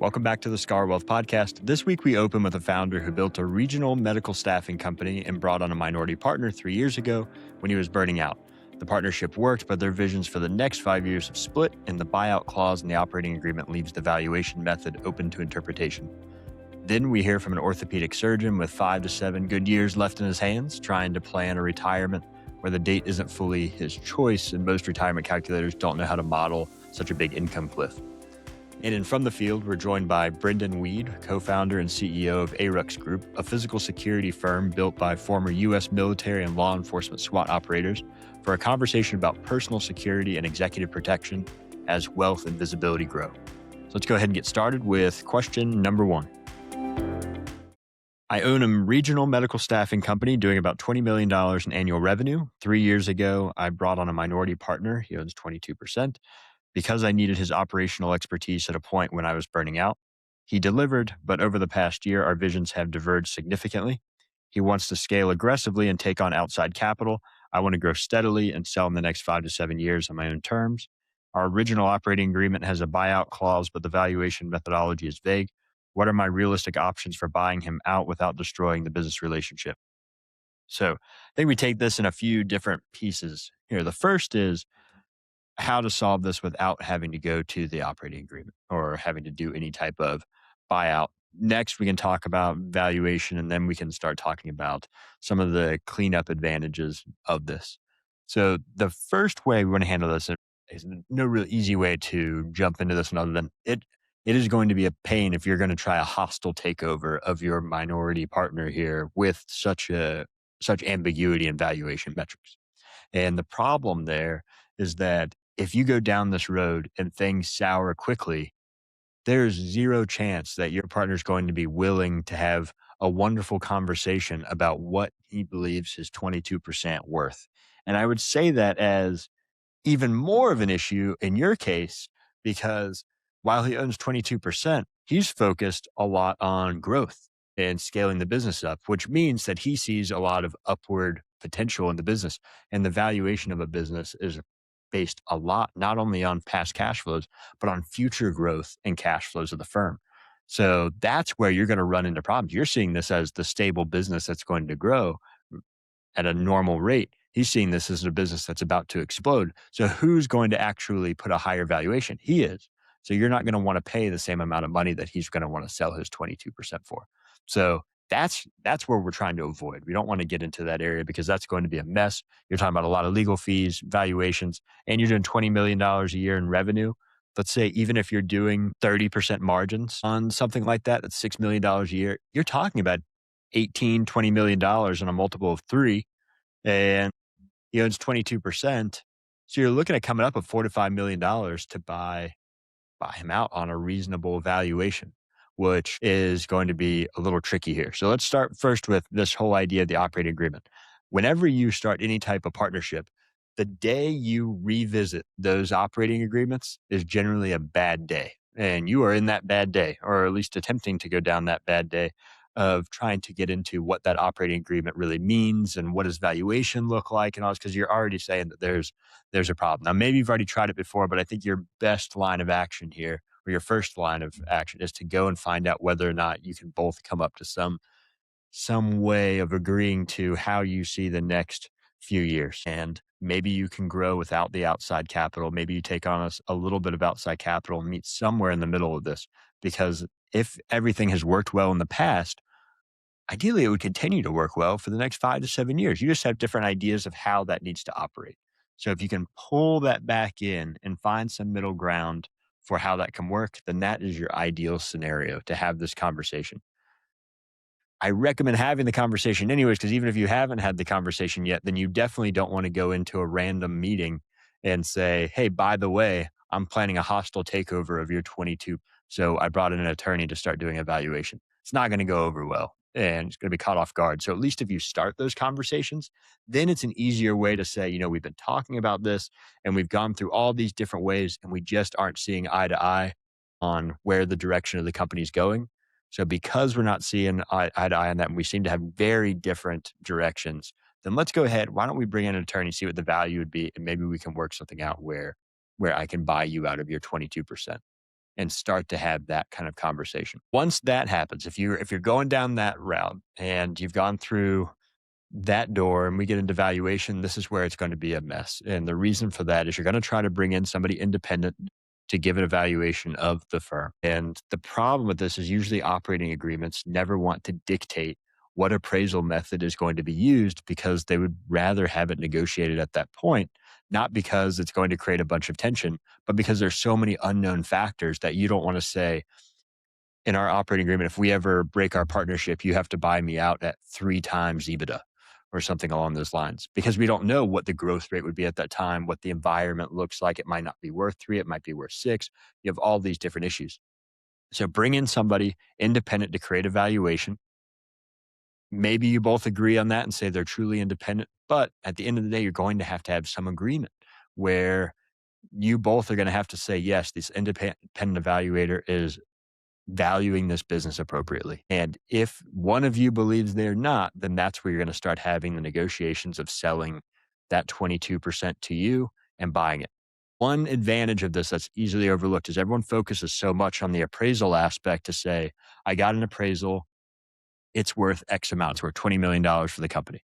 Welcome back to the Scar Wealth podcast. This week, we open with a founder who built a regional medical staffing company and brought on a minority partner 3 years ago when he was burning out. The partnership worked, but their visions for the next 5 years have split, and the buyout clause in the operating agreement leaves the valuation method open to interpretation. Then we hear from an orthopedic surgeon with 5 to 7 good years left in his hands, trying to plan a retirement where the date isn't fully his choice, and most retirement calculators don't know how to model such a big income cliff. And from the field, we're joined by Brendan Weed, co-founder and CEO of Arux Group, a physical security firm built by former U.S. military and law enforcement SWAT operators, for a conversation about personal security and executive protection as wealth and visibility grow. So let's go ahead and get started with question number 1. I own a regional medical staffing company doing about $20 million in annual revenue. 3 years ago, I brought on a minority partner. He owns 22%. Because I needed his operational expertise at a point when I was burning out. He delivered, but over the past year, our visions have diverged significantly. He wants to scale aggressively and take on outside capital. I want to grow steadily and sell in the next 5 to 7 years on my own terms. Our original operating agreement has a buyout clause, but the valuation methodology is vague. What are my realistic options for buying him out without destroying the business relationship? So I think we take this in a few different pieces here. The first is how to solve this without having to go to the operating agreement or having to do any type of buyout. Next, we can talk about valuation, and then we can start talking about some of the cleanup advantages of this. So the first way we want to handle this is no real easy way to jump into this one other than it is going to be a pain if you're going to try a hostile takeover of your minority partner here with such ambiguity in valuation metrics. And the problem there is that if you go down this road and things sour quickly, there's zero chance that your partner is going to be willing to have a wonderful conversation about what he believes his 22% worth. And I would say that as even more of an issue in your case, because while he owns 22%, he's focused a lot on growth and scaling the business up, which means that he sees a lot of upward potential in the business. And the valuation of a business is based a lot, not only on past cash flows, but on future growth and cash flows of the firm. So that's where you're going to run into problems. You're seeing this as the stable business that's going to grow at a normal rate. He's seeing this as a business that's about to explode. So who's going to actually put a higher valuation? He is. So you're not going to want to pay the same amount of money that he's going to want to sell his 22% for. So that's where we're trying to avoid. We don't want to get into that area because that's going to be a mess. You're talking about a lot of legal fees, valuations, and you're doing $20 million a year in revenue. Let's say even if you're doing 30% margins on something like that, that's $6 million a year, you're talking about $18, $20 million on a multiple of 3, and he owns 22%. So you're looking at coming up with $4 to $5 million to buy him out on a reasonable valuation, which is going to be a little tricky here. So let's start first with this whole idea of the operating agreement. Whenever you start any type of partnership, the day you revisit those operating agreements is generally a bad day. And you are in that bad day, or at least attempting to go down that bad day of trying to get into what that operating agreement really means and what does valuation look like and all this, because you're already saying that there's a problem. Now, maybe you've already tried it before, but I think your best line of action here, or your first line of action, is to go and find out whether or not you can both come up to some way of agreeing to how you see the next few years. And maybe you can grow without the outside capital. Maybe you take on a little bit of outside capital and meet somewhere in the middle of this. Because if everything has worked well in the past, ideally it would continue to work well for the next 5 to 7 years. You just have different ideas of how that needs to operate. So if you can pull that back in and find some middle ground for how that can work, then that is your ideal scenario to have this conversation. I recommend having the conversation anyways, because even if you haven't had the conversation yet, then you definitely don't want to go into a random meeting and say, hey, by the way, I'm planning a hostile takeover of your 22. So I brought in an attorney to start doing evaluation. It's not going to go over well and it's going to be caught off guard. So at least if you start those conversations, then it's an easier way to say, we've been talking about this and we've gone through all these different ways and we just aren't seeing eye to eye on where the direction of the company's going. So because we're not seeing eye to eye on that and we seem to have very different directions, then let's go ahead. Why don't we bring in an attorney, see what the value would be, and maybe we can work something out where I can buy you out of your 22%. and start to have that kind of conversation. Once that happens, if you're going down that route and you've gone through that door and we get into valuation, this is where it's going to be a mess. And the reason for that is you're going to try to bring in somebody independent to give an evaluation of the firm. And the problem with this is usually operating agreements never want to dictate what appraisal method is going to be used because they would rather have it negotiated at that point, not because it's going to create a bunch of tension, but because there's so many unknown factors that you don't want to say, in our operating agreement, if we ever break our partnership, you have to buy me out at 3 times EBITDA or something along those lines, because we don't know what the growth rate would be at that time, what the environment looks like. It might not be worth 3, it might be worth 6. You have all these different issues. So bring in somebody independent to create a valuation. Maybe you both agree on that and say they're truly independent. But at the end of the day, you're going to have some agreement where you both are going to have to say, yes, this independent evaluator is valuing this business appropriately. And if one of you believes they're not, then that's where you're going to start having the negotiations of selling that 22% to you and buying it. One advantage of this that's easily overlooked is everyone focuses so much on the appraisal aspect to say, I got an appraisal, it's worth X amount, it's worth $20 million for the company.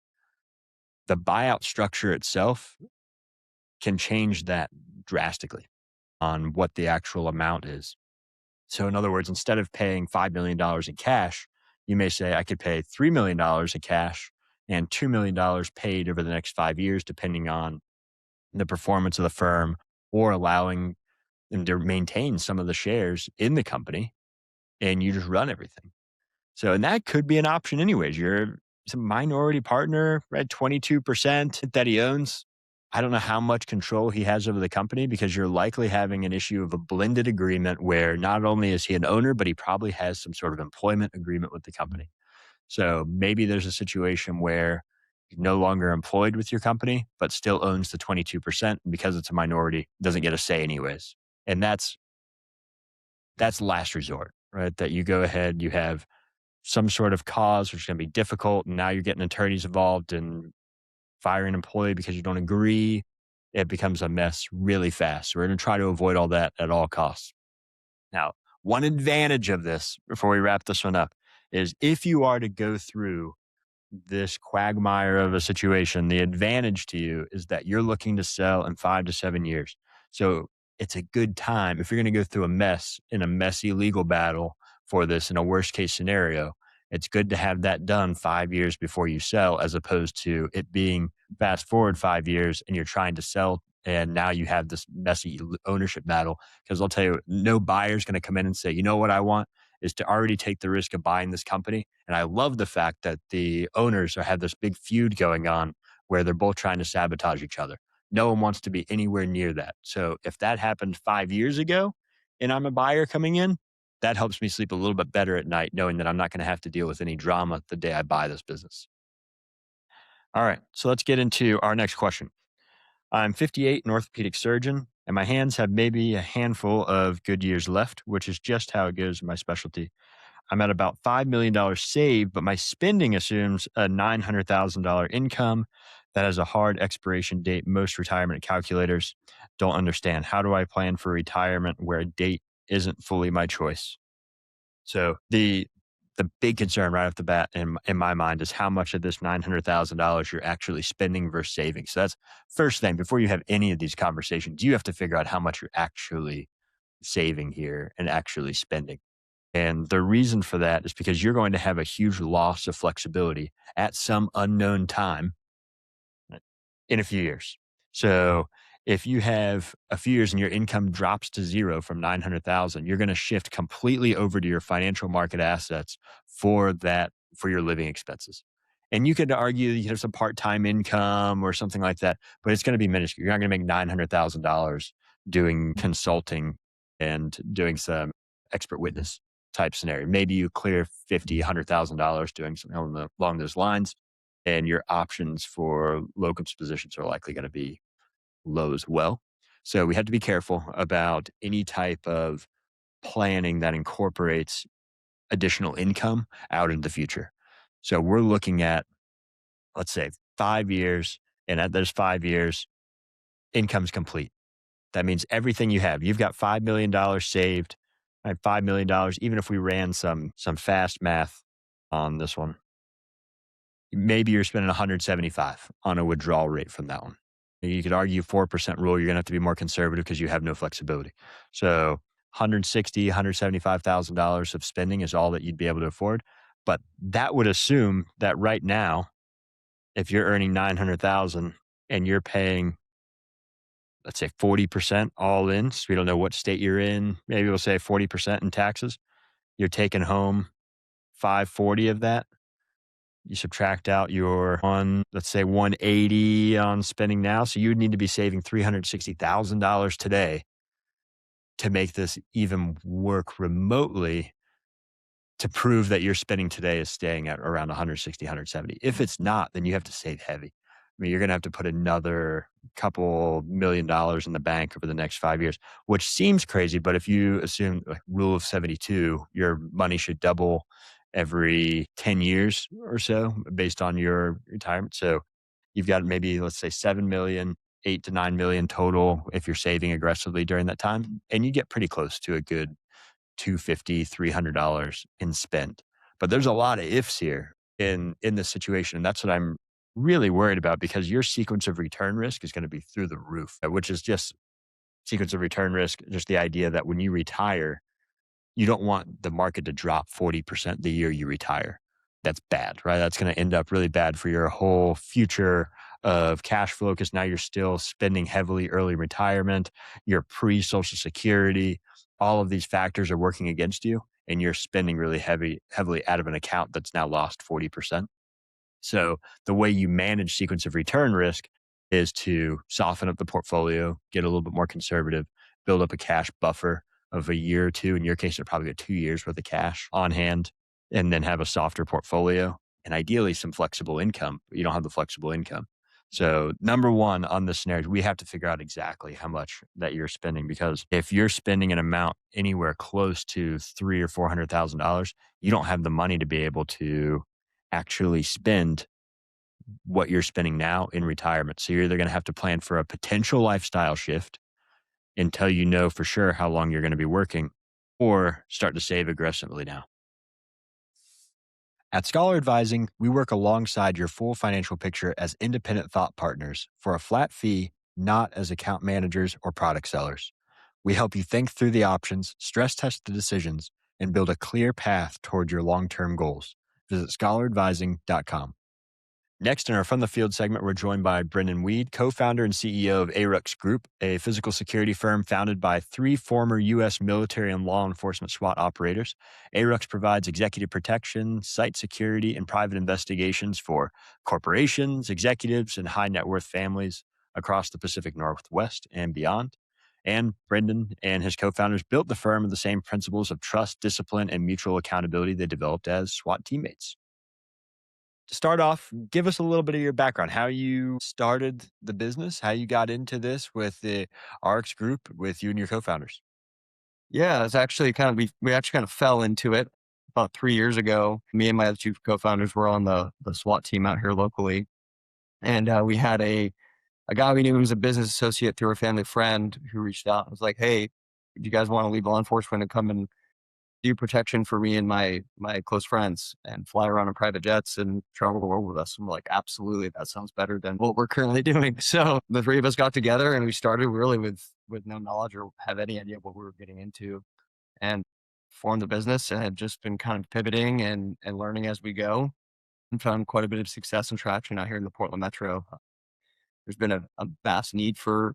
The buyout structure itself can change that drastically on what the actual amount is. So in other words, instead of paying $5 million in cash, you may say, I could pay $3 million in cash and $2 million paid over the next 5 years, depending on the performance of the firm, or allowing them to maintain some of the shares in the company and you just run everything. So, and that could be an option anyways. You're a minority partner at 22% that he owns. I don't know how much control he has over the company, because you're likely having an issue of a blended agreement where not only is he an owner, but he probably has some sort of employment agreement with the company. So maybe there's a situation where he's no longer employed with your company, but still owns the 22%. And because it's a minority, doesn't get a say anyways. And that's last resort, right? That you go ahead, you have some sort of cause, which is going to be difficult. And now you're getting attorneys involved and fire an employee because you don't agree. It becomes a mess really fast. We're going to try to avoid all that at all costs. Now, one advantage of this, before we wrap this one up, is if you are to go through this quagmire of a situation, the advantage to you is that you're looking to sell in 5 to 7 years. So it's a good time if you're going to go through a mess in a messy legal battle for this in a worst case scenario. It's good to have that done 5 years before you sell, as opposed to it being fast forward 5 years and you're trying to sell. And now you have this messy ownership battle. Because I'll tell you, no buyer's going to come in and say, you know what I want is to already take the risk of buying this company. And I love the fact that the owners have this big feud going on where they're both trying to sabotage each other. No one wants to be anywhere near that. So if that happened 5 years ago and I'm a buyer coming in, that helps me sleep a little bit better at night, knowing that I'm not going to have to deal with any drama the day I buy this business. All right. So let's get into our next question. I'm 58, an orthopedic surgeon, and my hands have maybe a handful of good years left, which is just how it goes in my specialty. I'm at about $5 million saved, but my spending assumes a $900,000 income that has a hard expiration date. Most retirement calculators don't understand. How do I plan for retirement where a date isn't fully my choice? So the big concern right off the bat in my mind is how much of this $900,000 you're actually spending versus saving. So that's first thing. Before you have any of these conversations, you have to figure out how much you're actually saving here and actually spending. And the reason for that is because you're going to have a huge loss of flexibility at some unknown time in a few years. So if you have a few years and your income drops to zero from 900,000, you're going to shift completely over to your financial market assets for your living expenses. And you could argue you have some part-time income or something like that, but it's going to be minuscule. You're not going to make $900,000 doing consulting and doing some expert witness type scenario. Maybe you clear 50, $100,000 doing something along those lines, and your options for locums positions are likely going to be low as well. So we have to be careful about any type of planning that incorporates additional income out into the future. So we're looking at, let's say, 5 years, and at those 5 years, income's complete. That means everything you have. You've got $5 million saved. Right, $5 million. Even if we ran some fast math on this one, maybe you're spending 175 on a withdrawal rate from that one. You could argue 4% rule. You're going to have to be more conservative because you have no flexibility. So 160, $175,000 of spending is all that you'd be able to afford. But that would assume that right now, if you're earning 900,000 and you're paying, let's say 40% all in, so we don't know what state you're in, maybe we'll say 40% in taxes, you're taking home 540 of that. You subtract out your one, let's say 180 on spending now. So you would need to be saving $360,000 today to make this even work remotely, to prove that your spending today is staying at around 160, 170. If it's not, then you have to save heavy. I mean, you're going to have to put another couple $1 million in the bank over the next 5 years, which seems crazy. But if you assume like rule of 72, your money should double every 10 years or so based on your retirement. So you've got maybe, let's say 7 million, 8 to 9 million total if you're saving aggressively during that time. And you get pretty close to a good 250, $300 in spend. But there's a lot of ifs here in this situation. And that's what I'm really worried about, because your sequence of return risk is going to be through the roof, which is just sequence of return risk, just the idea that when you retire, you don't want the market to drop 40% the year you retire. That's bad, right? That's going to end up really bad for your whole future of cash flow, because now you're still spending heavily early retirement, you're pre Social Security. All of these factors are working against you, and you're spending really heavily out of an account that's now lost 40%. So the way you manage sequence of return risk is to soften up the portfolio, get a little bit more conservative, build up a cash buffer of a year or two. In your case, it'll probably get 2 years worth of cash on hand, and then have a softer portfolio and ideally some flexible income. But you don't have the flexible income. So number one on this scenario, we have to figure out exactly how much that you're spending, because if you're spending an amount anywhere close to three or $400,000, you don't have the money to be able to actually spend what you're spending now in retirement. So you're either going to have to plan for a potential lifestyle shift until you know for sure how long you're going to be working, or start to save aggressively now. At Scholar Advising, we work alongside your full financial picture as independent thought partners for a flat fee, not as account managers or product sellers. We help you think through the options, stress test the decisions, and build a clear path toward your long term goals. Visit scholaradvising.com. Next, in our From the Field segment, we're joined by Brendan Weed, co-founder and CEO of Arux Group, a physical security firm founded by three former U.S. military and law enforcement SWAT operators. Arux provides executive protection, site security, and private investigations for corporations, executives, and high net worth families across the Pacific Northwest and beyond. And Brendan and his co-founders built the firm on the same principles of trust, discipline, and mutual accountability they developed as SWAT teammates. To start off, give us a little bit of your background, how you started the business, how you got into this with the RX Group with you and your co-founders. Yeah, it's actually we actually kind of fell into it about 3 years ago. Me and my other two co-founders were on the SWAT team out here locally, and we had a guy we knew who was a business associate through a family friend who reached out and was like, "Hey, do you guys want to leave law enforcement and come and do protection for me and my close friends and fly around in private jets and travel the world with us?" I'm like, "Absolutely, that sounds better than what we're currently doing." So the three of us got together and we started really with no knowledge or have any idea what we were getting into, and formed the business and have just been kind of pivoting and learning as we go, and found quite a bit of success and traction out here in the Portland metro. There's been a vast need for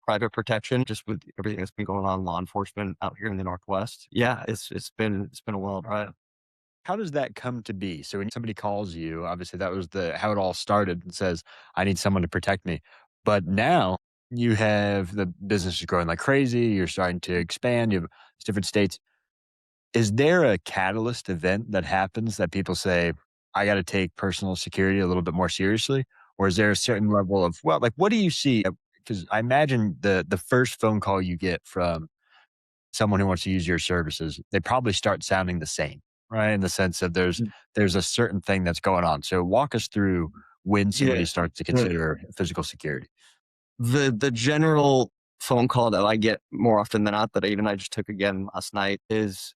private protection just with everything that's been going on in law enforcement out here in the Northwest. Yeah, it's been a wild ride. How does that come to be? So when somebody calls you, obviously that was the how it all started, and says, I need someone to protect me. But now you have the business is growing like crazy, you're starting to expand, you have different states. Is there a catalyst event that happens that people say, I got to take personal security a little bit more seriously? Or is there a certain level of, well, like, what do you see? Because I imagine the first phone call you get from someone who wants to use your services, they probably start sounding the same, right? In the sense that there's a certain thing that's going on. So walk us through when somebody Yeah. starts to The consider physical security. the general phone call that I get more often than not, that I just took again last night, is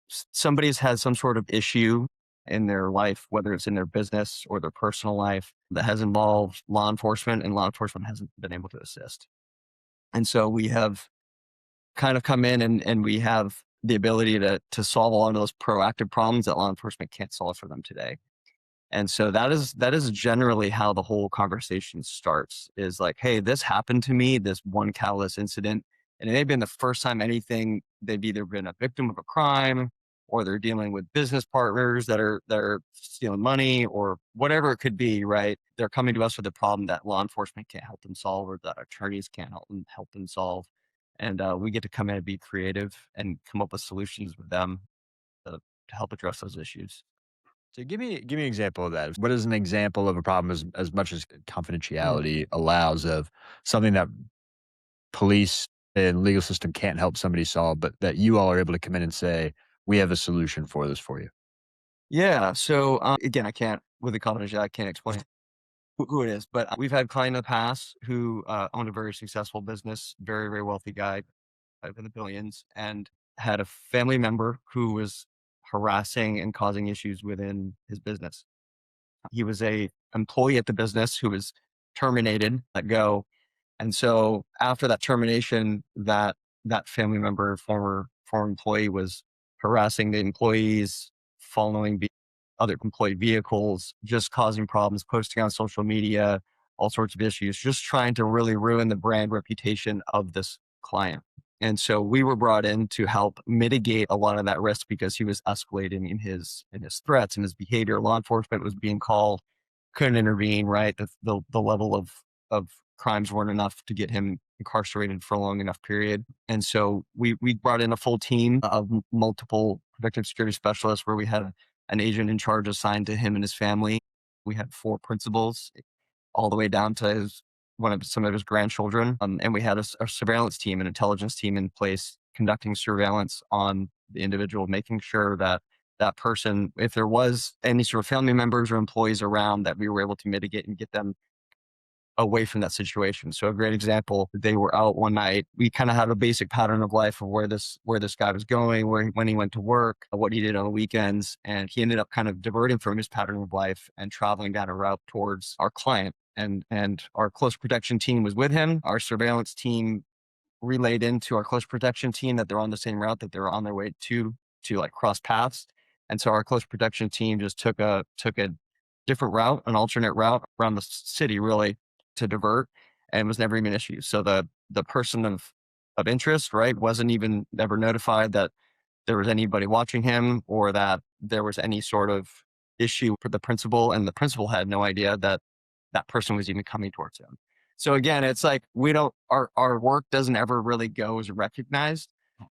somebody's had some sort of issue in their life, whether it's in their business or their personal life, that has involved law enforcement, and law enforcement hasn't been able to assist. And so we have kind of come in, and we have the ability to solve a lot of those proactive problems that law enforcement can't solve for them today. And so that is generally how the whole conversation starts, is like, hey, this happened to me, this one callous incident. And it may have been the first time anything, they've either been a victim of a crime, or they're dealing with business partners that are stealing money, or whatever it could be, right? They're coming to us with a problem that law enforcement can't help them solve, or that attorneys can't help them solve. And we get to come in and be creative and come up with solutions with them to help address those issues. So give me an example of that. What is an example of a problem as much as Mm. confidentiality allows of something that police and legal system can't help somebody solve, but that you all are able to come in and say, we have a solution for this for you. Yeah. So again, I can't, with the confidentiality, I can't explain who it is, but we've had client in the past who owned a very successful business, very, very wealthy guy, in the billions, and had a family member who was harassing and causing issues within his business. He was a employee at the business who was terminated, let go. And so after that termination, that family member, former employee, was harassing the employees, following other employee vehicles, just causing problems, posting on social media, all sorts of issues, just trying to really ruin the brand reputation of this client. And so we were brought in to help mitigate a lot of that risk, because he was escalating in his threats and his behavior. Law enforcement was being called, couldn't intervene, right? The level of crimes weren't enough to get him incarcerated for a long enough period. And so we brought in a full team of multiple protective security specialists, where we had an agent in charge assigned to him and his family. We had four principals, all the way down to some of his grandchildren. And we had a surveillance team, an intelligence team in place, conducting surveillance on the individual, making sure that that person, if there was any sort of family members or employees around, that we were able to mitigate and get them away from that situation. So a great example, they were out one night. We kind of had a basic pattern of life of where this guy was going, when he went to work, what he did on the weekends, and he ended up kind of diverting from his pattern of life and traveling down a route towards our client. And our close protection team was with him. Our surveillance team relayed into our close protection team that they're on the same route, that they're on their way to like cross paths. And so our close protection team just took a different route, an alternate route around the city, really, to divert, and was never even an issue. So the person of interest, right, wasn't even ever notified that there was anybody watching him, or that there was any sort of issue for the principal, and the principal had no idea that that person was even coming towards him. So again, it's like, we don't, our work doesn't ever really go as recognized,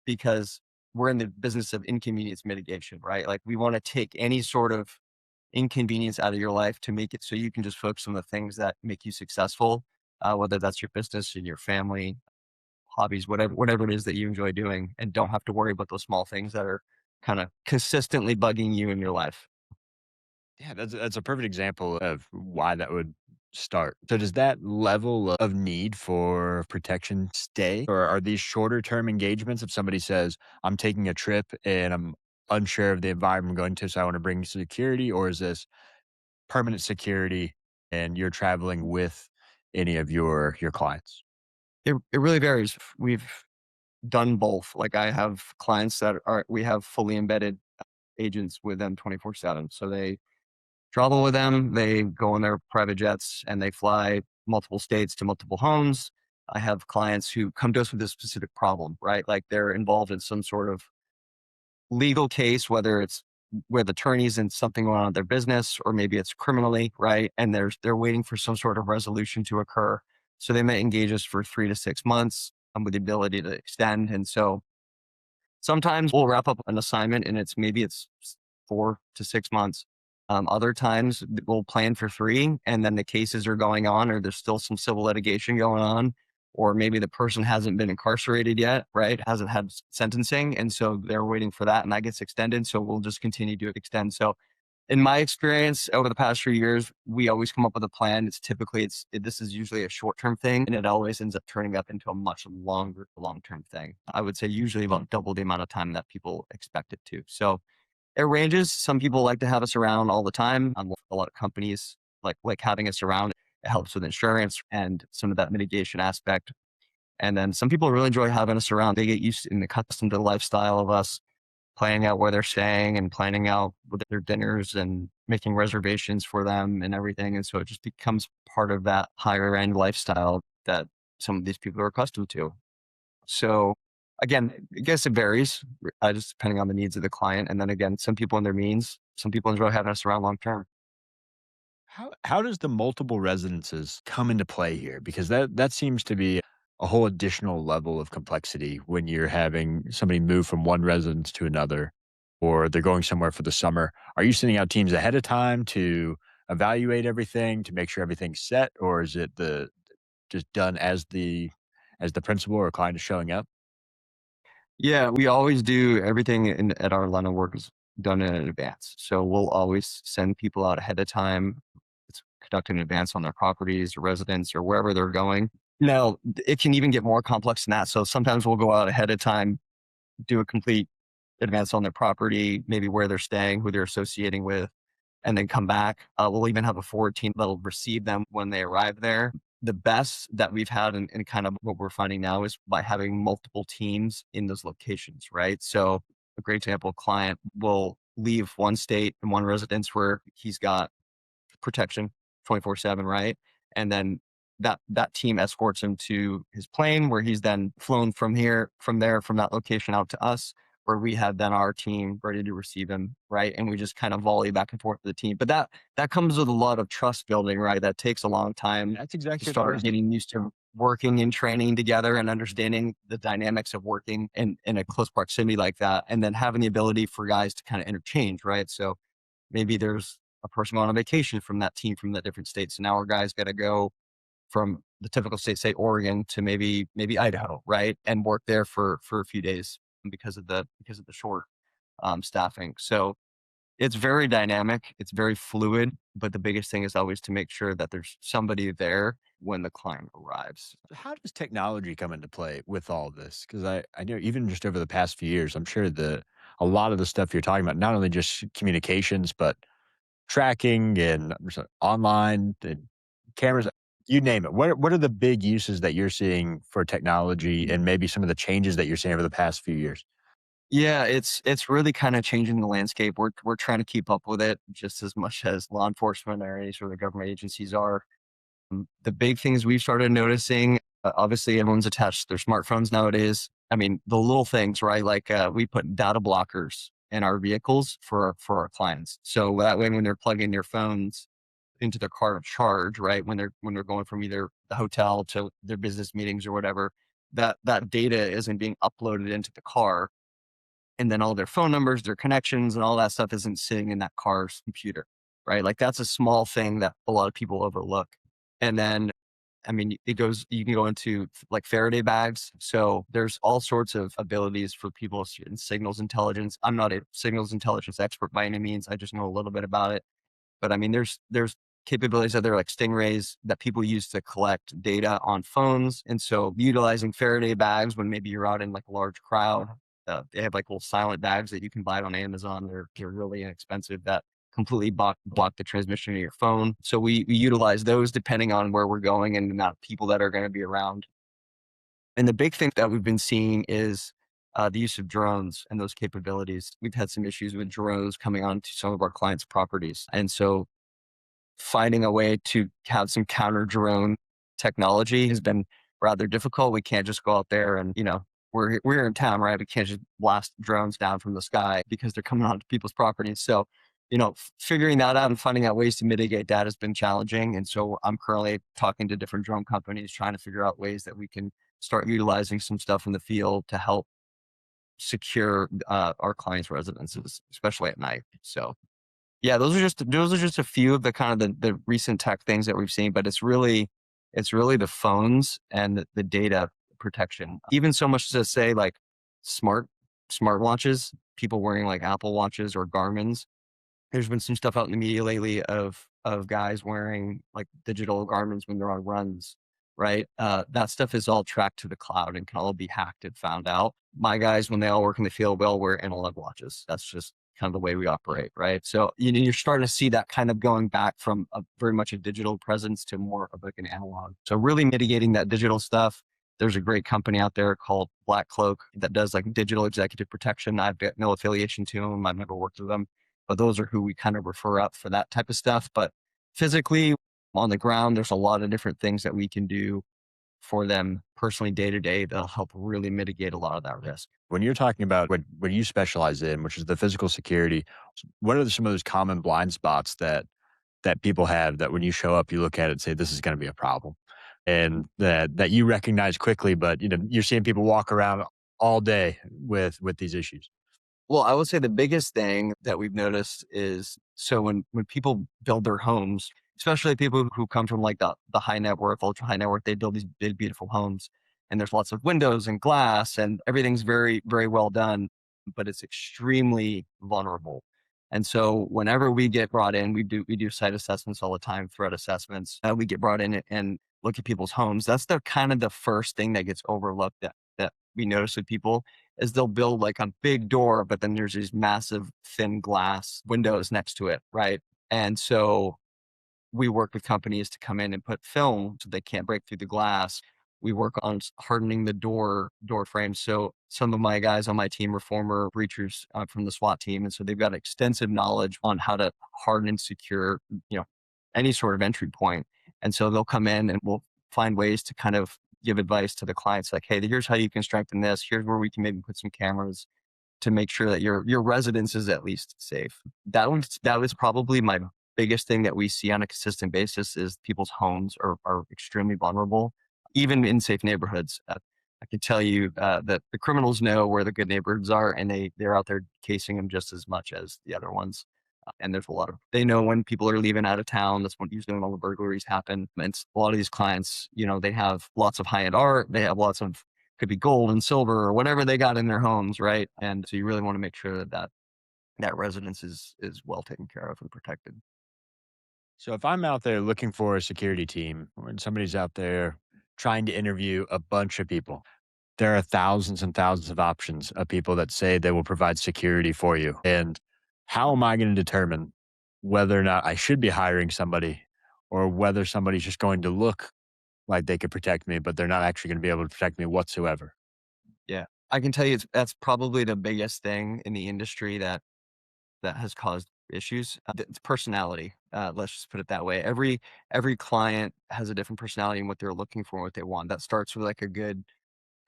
because we're in the business of inconvenience mitigation, right? Like, we want to take any sort of inconvenience out of your life to make it so you can just focus on the things that make you successful, whether that's your business and your family, hobbies, whatever it is that you enjoy doing, and don't have to worry about those small things that are kind of consistently bugging you in your life. Yeah, that's a perfect example of why that would start. So does that level of need for protection stay? Or are these shorter term engagements if somebody says, I'm taking a trip and I'm unsure of the environment I'm going to, so I want to bring security? Or is this permanent security and you're traveling with any of your clients? It really varies. We've done both. Like, I have clients that we have fully embedded agents with them 24/7. So they travel with them, they go on their private jets, and they fly multiple states to multiple homes. I have clients who come to us with a specific problem, right? Like, they're involved in some sort of legal case, whether it's with attorneys and something going on in their business, or maybe it's criminally, right? And they're waiting for some sort of resolution to occur. So they may engage us for 3 to 6 months, with the ability to extend. And so sometimes we'll wrap up an assignment, and maybe it's 4 to 6 months. Other times we'll plan for 3, and then the cases are going on, or there's still some civil litigation going on, or maybe the person hasn't been incarcerated yet, right? Hasn't had sentencing. And so they're waiting for that, and that gets extended. So we'll just continue to extend. So In my experience over the past few years, we always come up with a plan. This is usually a short term thing, and it always ends up turning up into a much longer long term thing. I would say usually about double the amount of time that people expect it to. So it ranges. Some people like to have us around all the time. A lot of companies like having us around. It helps with insurance and some of that mitigation aspect. And then some people really enjoy having us around. They get used to and accustomed to the lifestyle of us planning out where they're staying and planning out with their dinners and making reservations for them and everything. And so it just becomes part of that higher end lifestyle that some of these people are accustomed to. So again, I guess it varies just depending on the needs of the client. And then again, some people and their means, some people enjoy having us around long term. How does the multiple residences come into play here? Because that seems to be a whole additional level of complexity when you're having somebody move from one residence to another, or they're going somewhere for the summer. Are you sending out teams ahead of time to evaluate everything to make sure everything's set, or is it the just done as the principal or client is showing up? Yeah, we always do everything at our line of work is done in advance. So we'll always send people out ahead of time. It's conducted in advance on their properties or residence or wherever they're going. Now, it can even get more complex than that. So sometimes we'll go out ahead of time, do a complete advance on their property, maybe where they're staying, who they're associating with, and then come back. We'll even have a forward team that'll receive them when they arrive there. The best that we've had and kind of what we're finding now is by having multiple teams in those locations, right? So a great example, client will leave one state and one residence where he's got protection 24/7, right? And then that team escorts him to his plane where he's then flown from that location out to us where we have then our team ready to receive him, right? And we just kind of volley back and forth with the team. But that comes with a lot of trust building, right? That takes a long time That's to exactly what I start was. getting used to working and training together and understanding the dynamics of working in a close proximity like that. And then having the ability for guys to kind of interchange, right? So maybe there's a person going on vacation from that team from that different state. So now our guys got to go from the typical state, say Oregon, to maybe Idaho, right, and work there for a few days because of the short staffing. So it's very dynamic, it's very fluid, but the biggest thing is always to make sure that there's somebody there when the client arrives. How does technology come into play with all this? Because I know even just over the past few years, I'm sure that a lot of the stuff you're talking about, not only just communications, but tracking and online and cameras, you name it. What are the big uses that you're seeing for technology and maybe some of the changes that you're seeing over the past few years? Yeah, it's really kind of changing the landscape. We're trying to keep up with it just as much as law enforcement or any sort of government agencies are. The big things we've started noticing, obviously everyone's attached to their smartphones nowadays. I mean, the little things, right? Like we put data blockers in our vehicles for our clients. So that way, when they're plugging their phones into their car to charge, right? When they're going from either the hotel to their business meetings or whatever, that data isn't being uploaded into the car, and then all their phone numbers, their connections, and all that stuff isn't sitting in that car's computer, right? Like that's a small thing that a lot of people overlook. And then I mean, you can go into like Faraday bags. So there's all sorts of abilities for people in signals intelligence. I'm not a signals intelligence expert by any means. I just know a little bit about it. But I mean, there's capabilities that are like stingrays that people use to collect data on phones. And so utilizing Faraday bags when maybe you're out in like a large crowd, they have like little silent bags that you can buy on Amazon. They're really inexpensive that completely block the transmission of your phone. So we utilize those depending on where we're going and the amount of people that are going to be around. And the big thing that we've been seeing is the use of drones and those capabilities. We've had some issues with drones coming onto some of our clients' properties. And so finding a way to have some counter drone technology has been rather difficult. We can't just go out there and, we're here in town, right? We can't just blast drones down from the sky because they're coming onto people's properties. So, figuring that out and finding out ways to mitigate that has been challenging. And so I'm currently talking to different drone companies, trying to figure out ways that we can start utilizing some stuff in the field to help secure our clients' residences, especially at night. So yeah, those are just a few of the kind of the recent tech things that we've seen, but it's really the phones and the data protection. Even so much to say like smart smartwatches, people wearing like Apple watches or Garmin's. There's been some stuff out in the media lately of guys wearing like digital garments when they're on runs, right? That stuff is all tracked to the cloud and can all be hacked and found out. My guys, when they all work in the field, we all wear analog watches. That's just kind of the way we operate, right? So you're starting to see that kind of going back from a very much a digital presence to more of like an analog. So really mitigating that digital stuff. There's a great company out there called Black Cloak that does like digital executive protection. I've got no affiliation to them. I've never worked with them, but those are who we kind of refer up for that type of stuff. But physically on the ground, there's a lot of different things that we can do for them personally day to day that'll help really mitigate a lot of that risk. When you're talking about what you specialize in, which is the physical security, what are some of those common blind spots that people have that when you show up, you look at it and say, this is going to be a problem, and that you recognize quickly, but you're seeing people walk around all day with these issues. Well, I would say the biggest thing that we've noticed is so when people build their homes, especially people who come from like the high net worth, ultra high net worth, they build these big, beautiful homes and there's lots of windows and glass and everything's very, very well done, but it's extremely vulnerable. And so whenever we get brought in, we do site assessments all the time, threat assessments. We get brought in and look at people's homes. That's the kind of the first thing that gets overlooked that we notice with people is they'll build like a big door, but then there's these massive thin glass windows next to it, right? And so we work with companies to come in and put film so they can't break through the glass. We work on hardening the door frames. So some of my guys on my team are former breachers from the SWAT team, and so they've got extensive knowledge on how to harden and secure, any sort of entry point. And so they'll come in and we'll find ways to kind of give advice to the clients, like, hey, here's how you can strengthen this. Here's where we can maybe put some cameras to make sure that your residence is at least safe. That was probably my biggest thing that we see on a consistent basis is people's homes are extremely vulnerable, even in safe neighborhoods. I can tell you that the criminals know where the good neighborhoods are, and they're out there casing them just as much as the other ones. And there's a lot of they know when people are leaving out of town. That's when usually when all the burglaries happen. And a lot of these clients, they have lots of high end art. They have lots of could be gold and silver or whatever they got in their homes, right? And so you really want to make sure that residence is well taken care of and protected. So if I'm out there looking for a security team, when somebody's out there trying to interview a bunch of people, there are thousands and thousands of options of people that say they will provide security for you. And how am I going to determine whether or not I should be hiring somebody, or whether somebody's just going to look like they could protect me, but they're not actually going to be able to protect me whatsoever? Yeah, I can tell you that's probably the biggest thing in the industry that has caused issues. It's personality. Let's just put it that way. Every client has a different personality and what they're looking for, what they want. That starts with like a good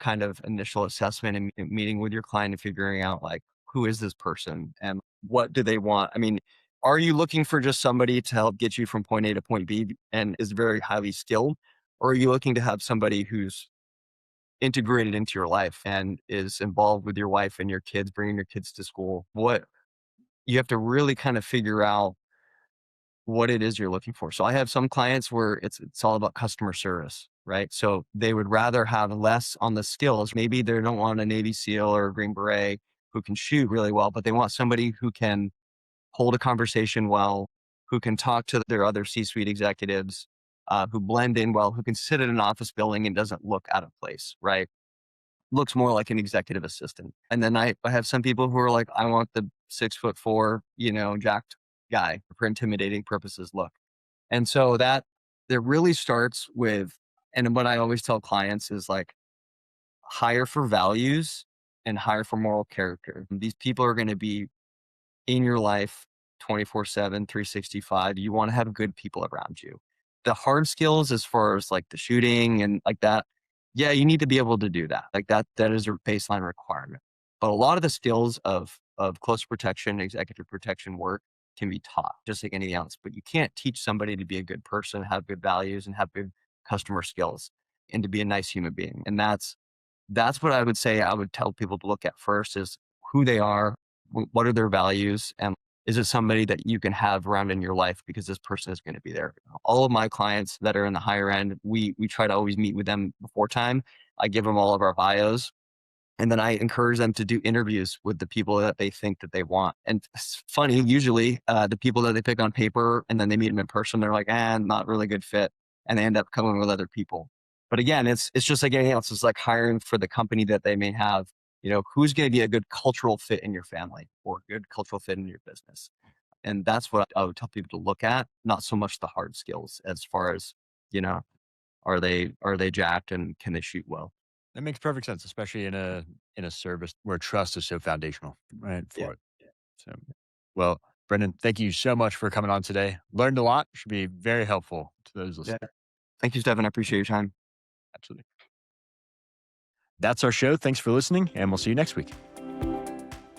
kind of initial assessment and meeting with your client and figuring out like who is this person and what do they want. I mean, are you looking for just somebody to help get you from point A to point B and is very highly skilled, or are you looking to have somebody who's integrated into your life and is involved with your wife and your kids, bringing your kids to school? What you have to really kind of figure out what it is you're looking for. So I have some clients where it's all about customer service, right? So they would rather have less on the skills. Maybe they don't want a Navy SEAL or a Green Beret who can shoot really well, but they want somebody who can hold a conversation well, who can talk to their other C-suite executives, who blend in well, who can sit in an office building and doesn't look out of place, right? Looks more like an executive assistant. And then I have some people who are like, I want the 6'4", jacked guy for intimidating purposes look. And so that really starts with, and what I always tell clients is like, hire for values and hire for moral character. These people are going to be in your life 24/7, 365. You want to have good people around you. The hard skills, as far as like the shooting and like that, yeah, you need to be able to do that. Like that is a baseline requirement. But a lot of the skills of close protection, executive protection work can be taught, just like anything else. But you can't teach somebody to be a good person, have good values, and have good customer skills, and to be a nice human being. And that's what I would say I would tell people to look at first is who they are, what are their values, and is it somebody that you can have around in your life because this person is going to be there. All of my clients that are in the higher end, we try to always meet with them before time. I give them all of our bios And then I encourage them to do interviews with the people that they think that they want. And it's funny, usually the people that they pick on paper and then they meet them in person, they're like, not really good fit. And they end up coming with other people. But again, it's just like anything else. It's like hiring for the company that they may have. Who's going to be a good cultural fit in your family or good cultural fit in your business? And that's what I would tell people to look at, not so much the hard skills as far as, you know, are they jacked and can they shoot well? That makes perfect sense, especially in a service where trust is so foundational, right? Yeah. For it. So, well, Brendan, thank you so much for coming on today. Learned a lot. Should be very helpful to those Yeah. listening. Thank you, Stephan. I appreciate your time. Absolutely. That's our show. Thanks for listening, and we'll see you next week.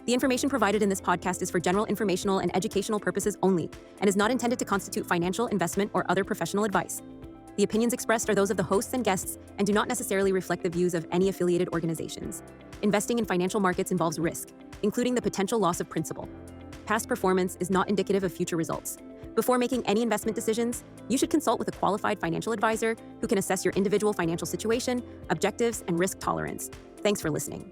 The information provided in this podcast is for general informational and educational purposes only and is not intended to constitute financial, investment, or other professional advice. The opinions expressed are those of the hosts and guests and do not necessarily reflect the views of any affiliated organizations. Investing in financial markets involves risk, including the potential loss of principal. Past performance is not indicative of future results. Before making any investment decisions, you should consult with a qualified financial advisor who can assess your individual financial situation, objectives, and risk tolerance. Thanks for listening.